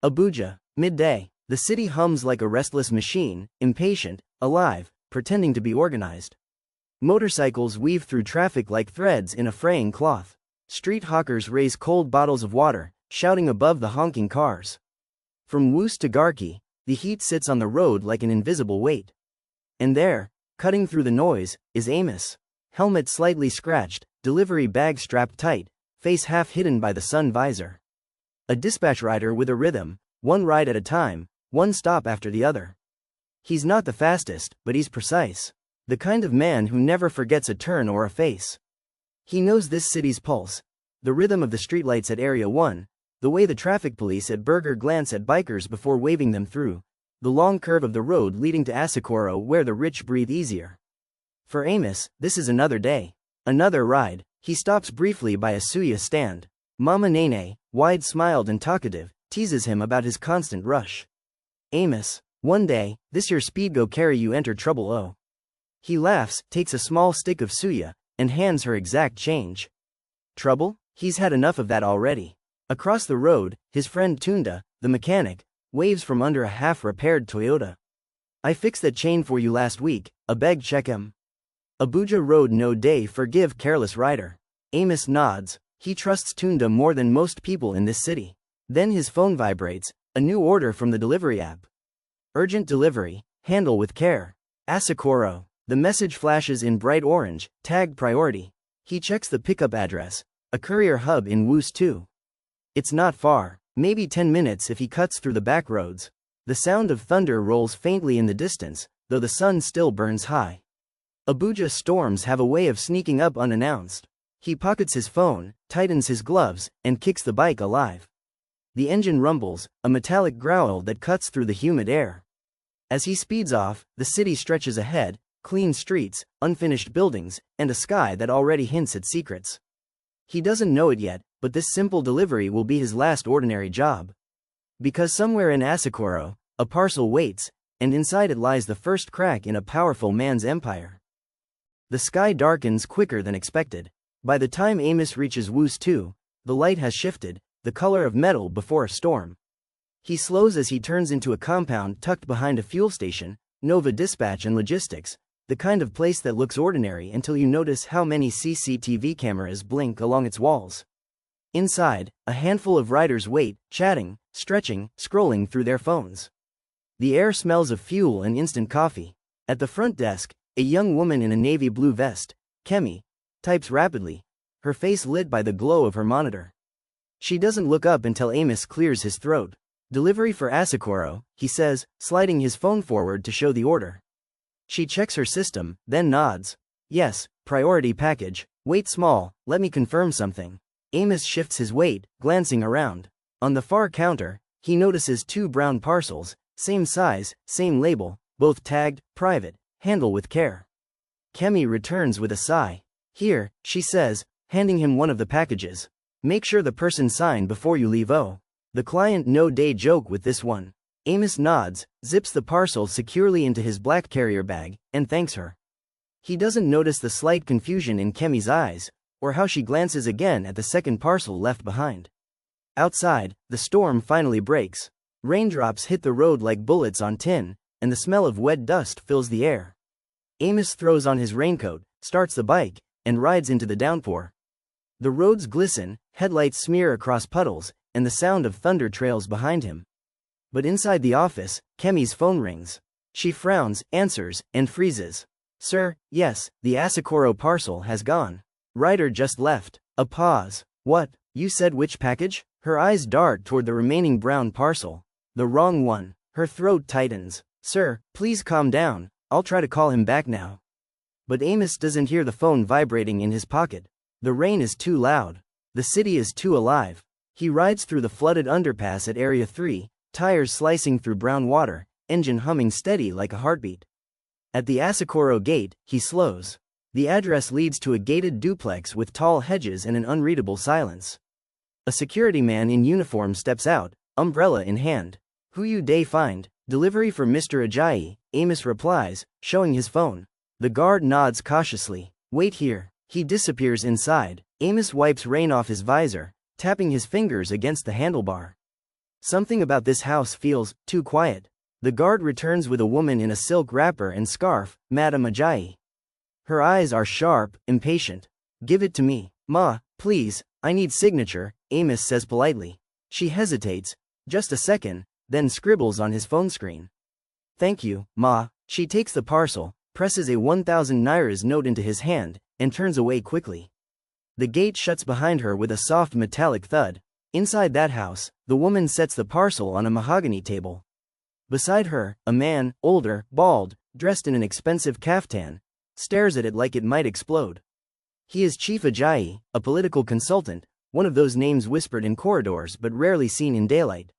Abuja, midday. The city hums like a restless machine, impatient, alive, pretending to be organized. Motorcycles weave through traffic like threads in a fraying cloth. Street hawkers raise cold bottles of water, shouting above the honking cars. From Woos to Garki, the heat sits on the road like an invisible weight. And there, cutting through the noise, is Amos. Helmet slightly scratched, delivery bag strapped tight, face half hidden by the sun visor. A dispatch rider with a rhythm, one ride at a time, one stop after the other. He's not the fastest, but he's precise. The kind of man who never forgets a turn or a face. He knows this city's pulse, the rhythm of the streetlights at Area 1, the way the traffic police at Burger glance at bikers before waving them through, the long curve of the road leading to Asokoro where the rich breathe easier. For Amos, this is another day. Another ride. He stops briefly by a suya stand. Mama Nene, wide-smiled and talkative, teases him about his constant rush. Amos, one day, this your speed go carry you enter trouble oh. He laughs, takes a small stick of suya, and hands her exact change. Trouble? He's had enough of that already. Across the road, his friend Tunda, the mechanic, waves from under a half-repaired Toyota. I fixed that chain for you last week, a beg check him. Abuja road no day forgive careless rider. Amos nods. He trusts Tunda more than most people in this city. Then his phone vibrates, a new order from the delivery app. Urgent delivery, handle with care. Asokoro. The message flashes in bright orange, tagged priority. He checks the pickup address, a courier hub in Woos 2. It's not far, maybe 10 minutes if he cuts through the back roads. The sound of thunder rolls faintly in the distance, though the sun still burns high. Abuja storms have a way of sneaking up unannounced. He pockets his phone, tightens his gloves, and kicks the bike alive. The engine rumbles, a metallic growl that cuts through the humid air. As he speeds off, the city stretches ahead, clean streets, unfinished buildings, and a sky that already hints at secrets. He doesn't know it yet, but this simple delivery will be his last ordinary job. Because somewhere in Asokoro, a parcel waits, and inside it lies the first crack in a powerful man's empire. The sky darkens quicker than expected. By the time Amos reaches Woos 2, the light has shifted, the color of metal before a storm. He slows as he turns into a compound tucked behind a fuel station, Nova Dispatch and Logistics, the kind of place that looks ordinary until you notice how many CCTV cameras blink along its walls. Inside, a handful of riders wait, chatting, stretching, scrolling through their phones. The air smells of fuel and instant coffee. At the front desk, a young woman in a navy blue vest, Kemi, types rapidly, her face lit by the glow of her monitor. She doesn't look up until Amos clears his throat. Delivery for Asokoro, he says, sliding his phone forward to show the order. She checks her system, then nods. Yes, priority package, weight small, let me confirm something. Amos shifts his weight, glancing around. On the far counter, he notices 2 brown parcels, same size, same label, both tagged, private, handle with care. Kemi returns with a sigh. Here, she says, handing him one of the packages. Make sure the person sign before you leave oh. The client no day joke with this one. Amos nods, zips the parcel securely into his black carrier bag, and thanks her. He doesn't notice the slight confusion in Kemi's eyes, or how she glances again at the second parcel left behind. Outside, the storm finally breaks. Raindrops hit the road like bullets on tin, and the smell of wet dust fills the air. Amos throws on his raincoat, starts the bike, and rides into the downpour. The roads glisten, headlights smear across puddles, and the sound of thunder trails behind him. But inside the office, Kemi's phone rings. She frowns, answers, and freezes. Sir, yes, the Asokoro parcel has gone. Ryder just left. A pause. What? You said which package? Her eyes dart toward the remaining brown parcel. The wrong one. Her throat tightens. Sir, please calm down, I'll try to call him back now. But Amos doesn't hear the phone vibrating in his pocket. The rain is too loud. The city is too alive. He rides through the flooded underpass at Area 3, tires slicing through brown water, engine humming steady like a heartbeat. At the Asokoro gate, he slows. The address leads to a gated duplex with tall hedges and an unreadable silence. A security man in uniform steps out, umbrella in hand. Who you day find? Delivery for Mr. Ajayi, Amos replies, showing his phone. The guard nods cautiously. Wait here. He disappears inside. Amos wipes rain off his visor, tapping his fingers against the handlebar. Something about this house feels too quiet. The guard returns with a woman in a silk wrapper and scarf, Madame Ajayi. Her eyes are sharp, impatient. Give it to me. Ma, please, I need signature, Amos says politely. She hesitates, just a second, then scribbles on his phone screen. Thank you, Ma. She takes the parcel, presses a 1,000 nairas note into his hand, and turns away quickly. The gate shuts behind her with a soft metallic thud. Inside that house, the woman sets the parcel on a mahogany table. Beside her, a man, older, bald, dressed in an expensive kaftan, stares at it like it might explode. He is Chief Ajayi, a political consultant, one of those names whispered in corridors but rarely seen in daylight.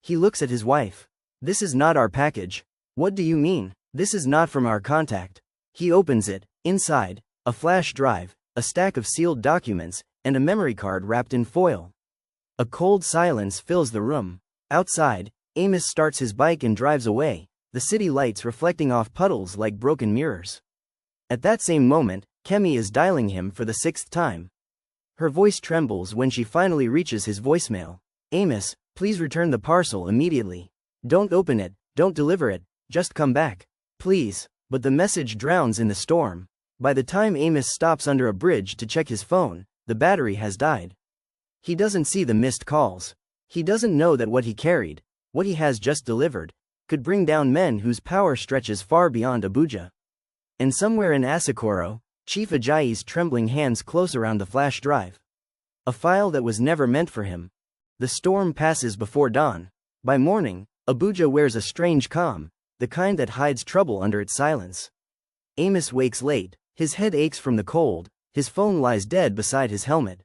He looks at his wife. This is not our package. What do you mean? This is not from our contact. He opens it. Inside, a flash drive, a stack of sealed documents, and a memory card wrapped in foil. A cold silence fills the room. Outside, Amos starts his bike and drives away, the city lights reflecting off puddles like broken mirrors. At that same moment, Kemi is dialing him for the 6th time. Her voice trembles when she finally reaches his voicemail. Amos, please return the parcel immediately. Don't open it, don't deliver it, just come back. Please. But the message drowns in the storm. By the time Amos stops under a bridge to check his phone, the battery has died. He doesn't see the missed calls. He doesn't know that what he carried, what he has just delivered, could bring down men whose power stretches far beyond Abuja. And somewhere in Asokoro, Chief Ajayi's trembling hands close around the flash drive. A file that was never meant for him. The storm passes before dawn. By morning, Abuja wears a strange calm, the kind that hides trouble under its silence. Amos wakes late, his head aches from the cold, his phone lies dead beside his helmet.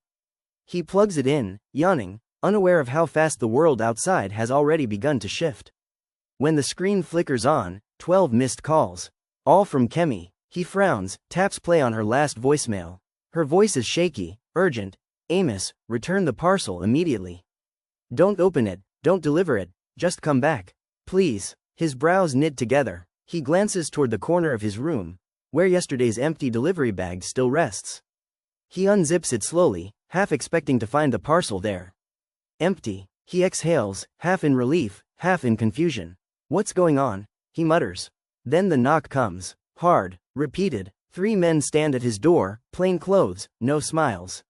He plugs it in, yawning, unaware of how fast the world outside has already begun to shift. When the screen flickers on, 12 missed calls. All from Kemi. He frowns, taps play on her last voicemail. Her voice is shaky, urgent. Amos, return the parcel immediately. Don't open it, don't deliver it, just come back. Please. His brows knit together. He glances toward the corner of his room, where yesterday's empty delivery bag still rests. He unzips it slowly, half expecting to find the parcel there. Empty. He exhales, half in relief, half in confusion. What's going on? He mutters. Then the knock comes. Hard, repeated. 3 men stand at his door, plain clothes, no smiles.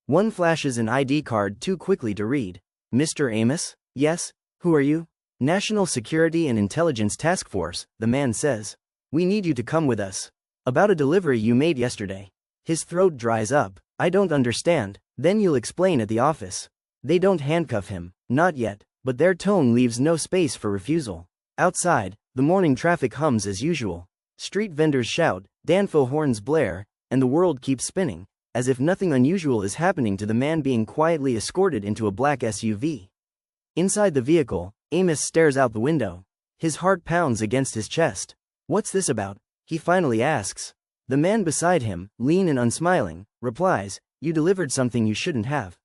One flashes an ID card too quickly to read. Mr. Amos? Yes? Who are you? National Security and Intelligence Task Force, the man says. We need you to come with us. About a delivery you made yesterday. His throat dries up. I don't understand. Then you'll explain at the office. They don't handcuff him, not yet, but their tone leaves no space for refusal. Outside, the morning traffic hums as usual. Street vendors shout, Danfo horns blare, and the world keeps spinning, as if nothing unusual is happening to the man being quietly escorted into a black SUV. Inside the vehicle, Amos stares out the window. His heart pounds against his chest. What's this about? He finally asks. The man beside him, lean and unsmiling, replies, You delivered something you shouldn't have.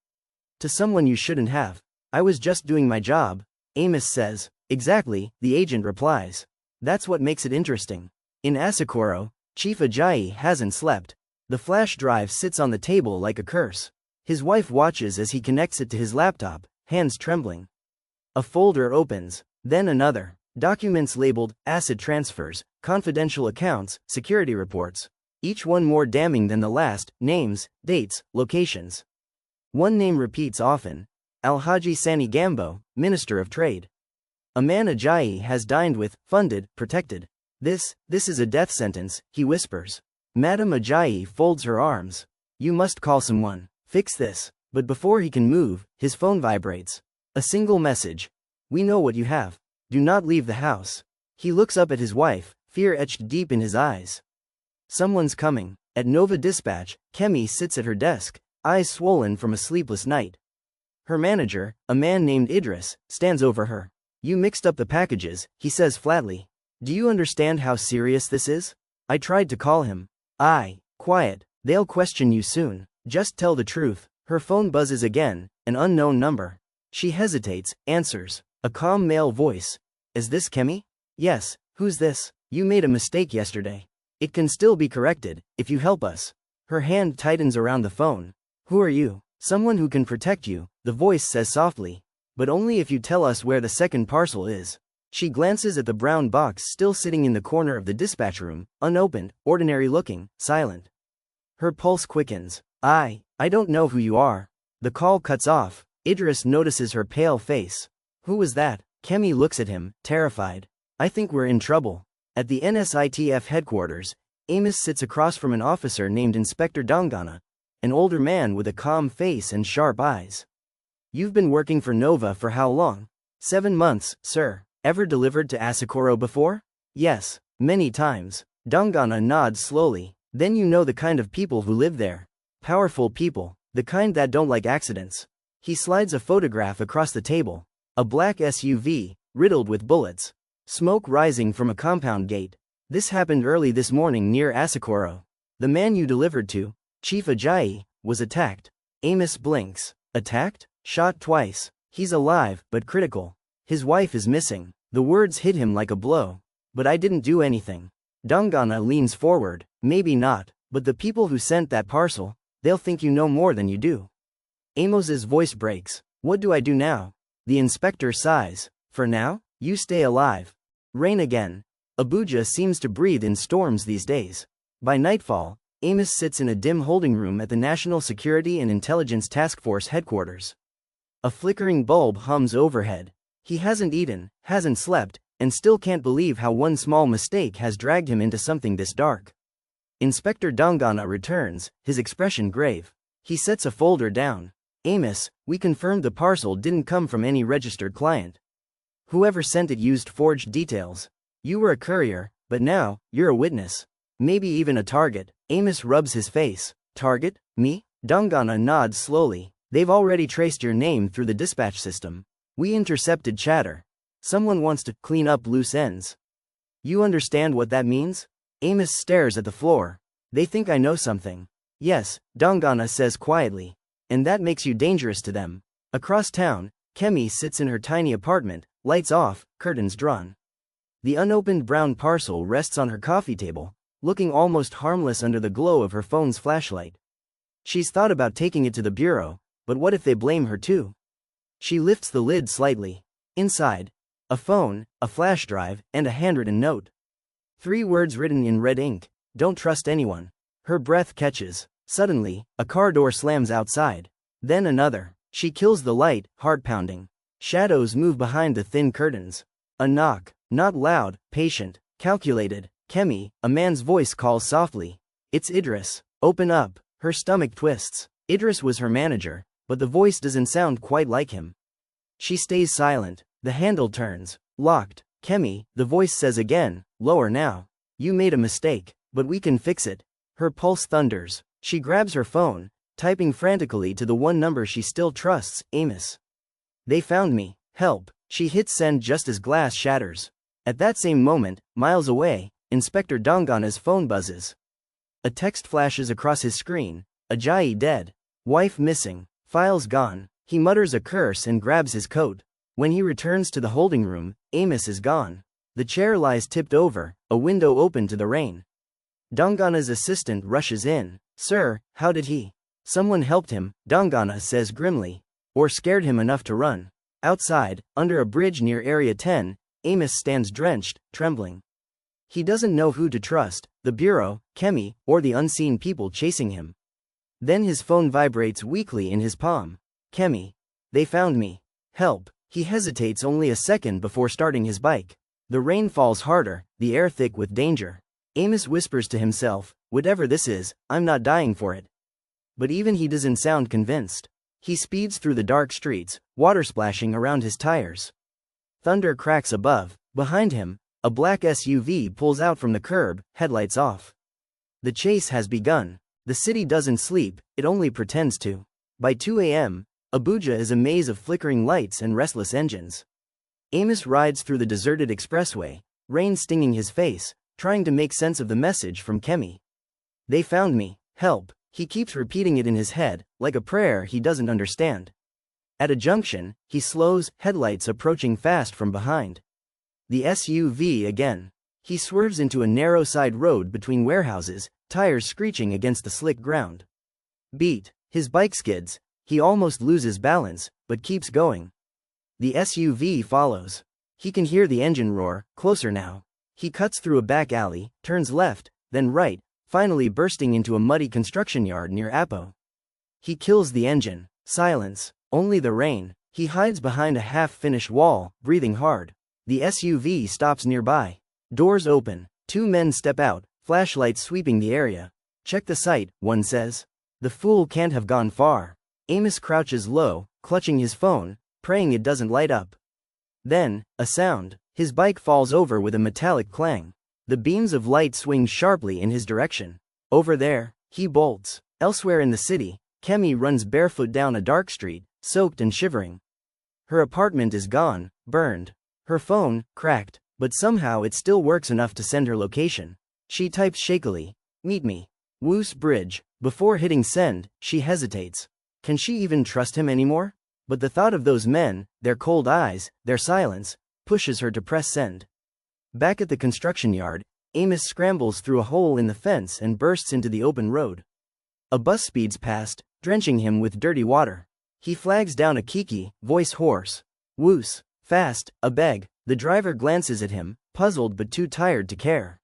To someone you shouldn't have. I was just doing my job, Amos says. Exactly, the agent replies. That's what makes it interesting. In Asokoro, Chief Ajayi hasn't slept. The flash drive sits on the table like a curse. His wife watches as he connects it to his laptop, hands trembling. A folder opens, then another. Documents labeled, asset transfers, confidential accounts, security reports. Each one more damning than the last, names, dates, locations. One name repeats often. Alhaji Sani Gambo, Minister of Trade. A man Ajayi has dined with, funded, protected. This is a death sentence, he whispers. Madame Ajayi folds her arms. You must call someone. Fix this. But before he can move, his phone vibrates. A single message. We know what you have. Do not leave the house. He looks up at his wife, fear etched deep in his eyes. Someone's coming. At Nova Dispatch, Kemi sits at her desk, eyes swollen from a sleepless night. Her manager, a man named Idris, stands over her. You mixed up the packages, he says flatly. Do you understand how serious this is? I tried to call him. Quiet. They'll question you soon. Just tell the truth. Her phone buzzes again, an unknown number. She hesitates, answers. A calm male voice. Is this Kemi? Yes. Who's this? You made a mistake yesterday. It can still be corrected, if you help us. Her hand tightens around the phone. Who are you? Someone who can protect you, the voice says softly. But only if you tell us where the second parcel is. She glances at the brown box still sitting in the corner of the dispatch room, unopened, ordinary looking, silent. Her pulse quickens. I don't know who you are. The call cuts off. Idris notices her pale face. Who was that? Kemi looks at him, terrified. I think we're in trouble. At the NSITF headquarters, Amos sits across from an officer named Inspector Dangana, an older man with a calm face and sharp eyes. You've been working for Nova for how long? 7 months, sir. Ever delivered to Asakoro before? Yes, many times. Dangana nods slowly. Then you know the kind of people who live there. Powerful people, the kind that don't like accidents. He slides a photograph across the table. A black SUV, riddled with bullets. Smoke rising from a compound gate. This happened early this morning near Asakoro. The man you delivered to, Chief Ajayi, was attacked. Amos blinks. Attacked? Shot twice. He's alive, but critical. His wife is missing. The words hit him like a blow. But I didn't do anything. Dangana leans forward. Maybe not, but the people who sent that parcel, they'll think you know more than you do. Amos's voice breaks. What do I do now? The inspector sighs. For now, you stay alive. Rain again. Abuja seems to breathe in storms these days. By nightfall, Amos sits in a dim holding room at the National Security and Intelligence Task Force headquarters. A flickering bulb hums overhead. He hasn't eaten, hasn't slept, and still can't believe how one small mistake has dragged him into something this dark. Inspector Dangana returns, his expression grave. He sets a folder down. Amos, we confirmed the parcel didn't come from any registered client. Whoever sent it used forged details. You were a courier, but now, you're a witness. Maybe even a target. Amos rubs his face. Target? Me? Dangana nods slowly. They've already traced your name through the dispatch system. We intercepted chatter. Someone wants to clean up loose ends. You understand what that means? Amos stares at the floor. They think I know something. Yes, Dangana says quietly. And that makes you dangerous to them. Across town, Kemi sits in her tiny apartment, lights off, curtains drawn. The unopened brown parcel rests on her coffee table, looking almost harmless under the glow of her phone's flashlight. She's thought about taking it to the bureau, but what if they blame her too? She lifts the lid slightly. Inside, a phone, a flash drive, and a handwritten note. 3 words written in red ink. Don't trust anyone. Her breath catches. Suddenly, a car door slams outside. Then another. She kills the light, heart pounding. Shadows move behind the thin curtains. A knock. Not loud, patient, calculated. Kemi, a man's voice calls softly. It's Idris. Open up. Her stomach twists. Idris was her manager, but the voice doesn't sound quite like him. She stays silent. The handle turns. Locked. Kemi, the voice says again, lower now. You made a mistake, but we can fix it. Her pulse thunders. She grabs her phone, typing frantically to the one number she still trusts, Amos. They found me. Help. She hits send just as glass shatters. At that same moment, miles away, Inspector Dangana's phone buzzes. A text flashes across his screen. Ajayi dead. Wife missing. Files gone. He mutters a curse and grabs his coat. When he returns to the holding room, Amos is gone. The chair lies tipped over, a window open to the rain. Dangana's assistant rushes in. Sir, how did he? Someone helped him, Dangana says grimly. Or scared him enough to run. Outside, under a bridge near Area 10, Amos stands drenched, trembling. He doesn't know who to trust, the bureau, Kemi, or the unseen people chasing him. Then his phone vibrates weakly in his palm. Kemi. They found me. Help. He hesitates only a second before starting his bike. The rain falls harder, the air thick with danger. Amos whispers to himself, whatever this is, I'm not dying for it. But even he doesn't sound convinced. He speeds through the dark streets, water splashing around his tires. Thunder cracks above. Behind him, a black SUV pulls out from the curb, headlights off. The chase has begun. The city doesn't sleep, it only pretends to. By 2 a.m., Abuja is a maze of flickering lights and restless engines. Amos rides through the deserted expressway, rain stinging his face, trying to make sense of the message from Kemi. They found me. Help. He keeps repeating it in his head, like a prayer he doesn't understand. At a junction, he slows, headlights approaching fast from behind. The SUV again. He swerves into a narrow side road between warehouses, tires screeching against the slick ground. Beat. His bike skids. He almost loses balance, but keeps going. The SUV follows. He can hear the engine roar, closer now. He cuts through a back alley, turns left, then right, finally bursting into a muddy construction yard near Apo. He kills the engine. Silence. Only the rain. He hides behind a half-finished wall, breathing hard. The SUV stops nearby. Doors open. Two men step out, flashlights sweeping the area. Check the sight, one says. The fool can't have gone far. Amos crouches low, clutching his phone, praying it doesn't light up. Then, a sound. His bike falls over with a metallic clang. The beams of light swing sharply in his direction. Over there, he bolts. Elsewhere in the city, Kemi runs barefoot down a dark street, soaked and shivering. Her apartment is gone, burned. Her phone, cracked, but somehow it still works enough to send her location. She types shakily, "Meet me. Woos Bridge." Before hitting send, she hesitates. Can she even trust him anymore? But the thought of those men, their cold eyes, their silence, pushes her to press send. Back at the construction yard, Amos scrambles through a hole in the fence and bursts into the open road. A bus speeds past, drenching him with dirty water. He flags down a Kiki, voice hoarse. "Woos, fast, a beg." The driver glances at him, puzzled but too tired to care.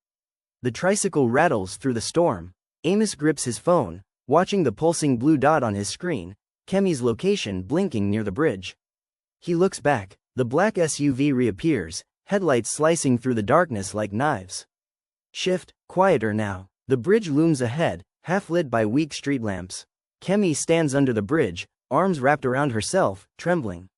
The tricycle rattles through the storm. Amos grips his phone, watching the pulsing blue dot on his screen, Kemi's location blinking near the bridge. He looks back. The black SUV reappears, headlights slicing through the darkness like knives. Shift, quieter now. The bridge looms ahead, half lit by weak street lamps. Kemi stands under the bridge, arms wrapped around herself, trembling.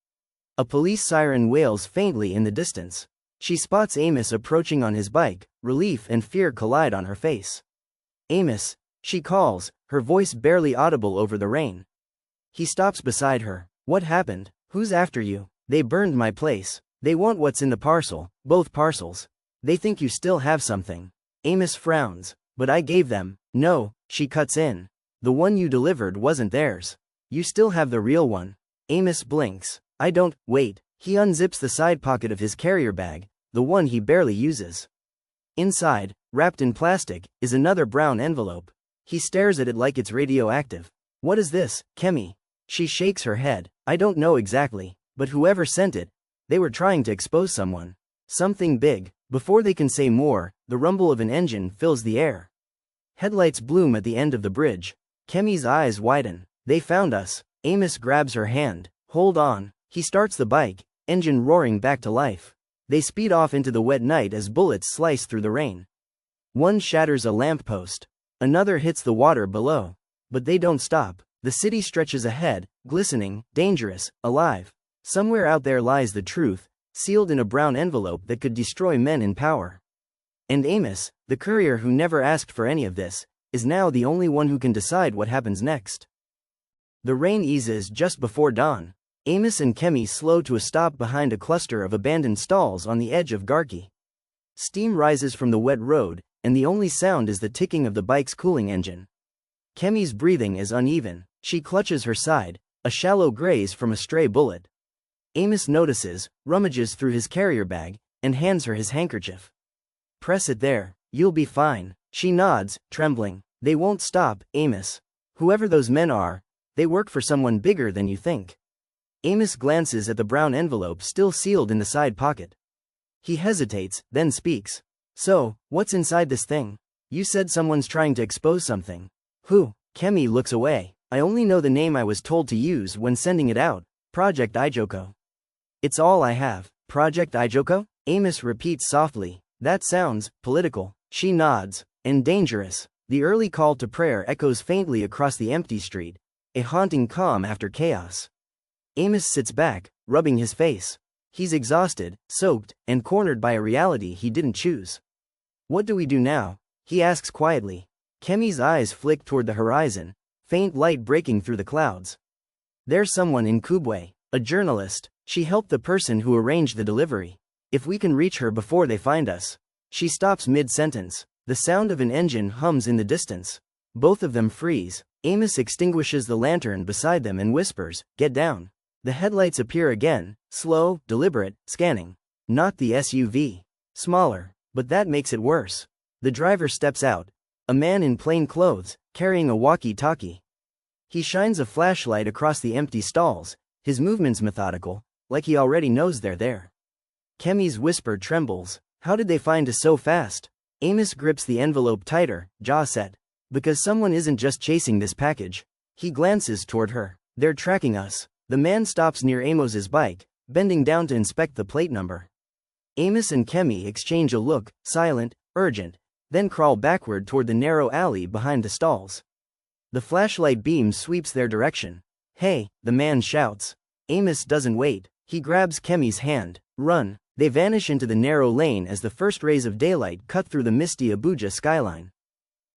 A police siren wails faintly in the distance. She spots Amos approaching on his bike, relief and fear collide on her face. "Amos," she calls, her voice barely audible over the rain. He stops beside her. "What happened? Who's after you?" "They burned my place. They want what's in the parcel, both parcels. They think you still have something." Amos frowns. "But I gave them." "No," she cuts in. "The one you delivered wasn't theirs. You still have the real one." Amos blinks. "I don't." "Wait." He unzips the side pocket of his carrier bag, the one he barely uses. Inside, wrapped in plastic, is another brown envelope. He stares at it like it's radioactive. "What is this, Kemi?" She shakes her head. "I don't know exactly, but whoever sent it, they were trying to expose someone. Something big." Before they can say more, the rumble of an engine fills the air. Headlights bloom at the end of the bridge. Kemi's eyes widen. "They found us." Amos grabs her hand. "Hold on." He starts the bike, engine roaring back to life. They speed off into the wet night as bullets slice through the rain. One shatters a lamppost. Another hits the water below. But they don't stop. The city stretches ahead, glistening, dangerous, alive. Somewhere out there lies the truth, sealed in a brown envelope that could destroy men in power. And Amos, the courier who never asked for any of this, is now the only one who can decide what happens next. The rain eases just before dawn. Amos and Kemi slow to a stop behind a cluster of abandoned stalls on the edge of Garki. Steam rises from the wet road, and the only sound is the ticking of the bike's cooling engine. Kemi's breathing is uneven. She clutches her side, a shallow graze from a stray bullet. Amos notices, rummages through his carrier bag, and hands her his handkerchief. "Press it there. You'll be fine." She nods, trembling. "They won't stop, Amos. Whoever those men are, they work for someone bigger than you think." Amos glances at the brown envelope still sealed in the side pocket. He hesitates, then speaks. "So, what's inside this thing? You said someone's trying to expose something. Who?" Kemi looks away. "I only know the name I was told to use when sending it out. Project Ijoko. It's all I have." "Project Ijoko?" Amos repeats softly. "That sounds political." She nods. "And dangerous." The early call to prayer echoes faintly across the empty street, a haunting calm after chaos. Amos sits back, rubbing his face. He's exhausted, soaked, and cornered by a reality he didn't choose. "What do we do now?" he asks quietly. Kemi's eyes flick toward the horizon, faint light breaking through the clouds. "There's someone in Kubwe, a journalist. She helped the person who arranged the delivery. If we can reach her before they find us." She stops mid-sentence. The sound of an engine hums in the distance. Both of them freeze. Amos extinguishes the lantern beside them and whispers, "Get down." The headlights appear again, slow, deliberate, scanning. Not the SUV. Smaller. But that makes it worse. The driver steps out. A man in plain clothes, carrying a walkie-talkie. He shines a flashlight across the empty stalls, his movements methodical, like he already knows they're there. Kemi's whisper trembles. How did they find us so fast? Amos grips the envelope tighter, jaw set. Because someone isn't just chasing this package. He glances toward her. They're tracking us. The man stops near Amos's bike, bending down to inspect the plate number. Amos and Kemi exchange a look, silent, urgent, then crawl backward toward the narrow alley behind the stalls. The flashlight beam sweeps their direction. Hey, the man shouts. Amos doesn't wait. He grabs Kemi's hand. Run. They vanish into the narrow lane as the first rays of daylight cut through the misty Abuja skyline.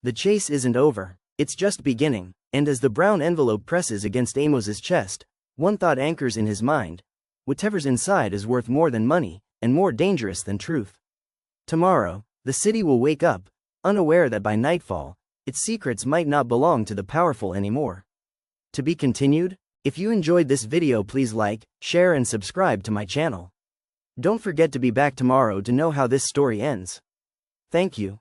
The chase isn't over. It's just beginning, and as the brown envelope presses against Amos's chest, one thought anchors in his mind. Whatever's inside is worth more than money, and more dangerous than truth. Tomorrow, the city will wake up, unaware that by nightfall, its secrets might not belong to the powerful anymore. To be continued? If you enjoyed this video, please like, share and subscribe to my channel. Don't forget to be back tomorrow to know how this story ends. Thank you.